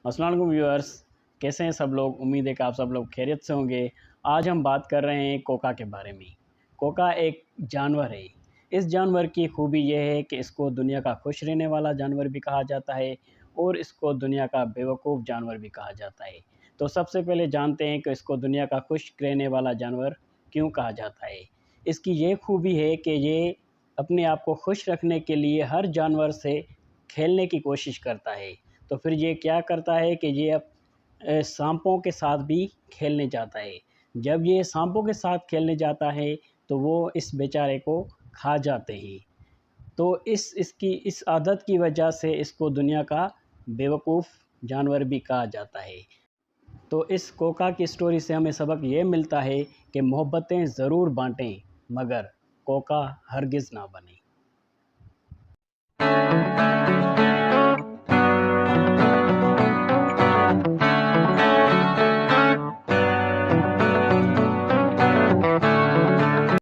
अस्सलाम वालेकुम व्यूअर्स, कैसे हैं सब लोग। उम्मीद है कि आप सब लोग खैरियत से होंगे। आज हम बात कर रहे हैं कोका के बारे में। कोका एक जानवर है। इस जानवर की खूबी यह है कि इसको दुनिया का खुश रहने वाला जानवर भी कहा जाता है और इसको दुनिया का बेवकूफ़ जानवर भी कहा जाता है। तो सबसे पहले जानते हैं कि इसको दुनिया का खुश रहने वाला जानवर क्यों कहा जाता है। इसकी ये खूबी है कि ये अपने आप को खुश रखने के लिए हर जानवर से खेलने की कोशिश करता है। तो फिर ये क्या करता है कि ये अब सांपों के साथ भी खेलने जाता है। जब ये सांपों के साथ खेलने जाता है तो वो इस बेचारे को खा जाते हैं। तो इसकी इस आदत की वजह से इसको दुनिया का बेवकूफ़ जानवर भी कहा जाता है। तो इस कोका की स्टोरी से हमें सबक ये मिलता है कि मोहब्बतें ज़रूर बाँटें मगर कोका हरगिज़ ना बने।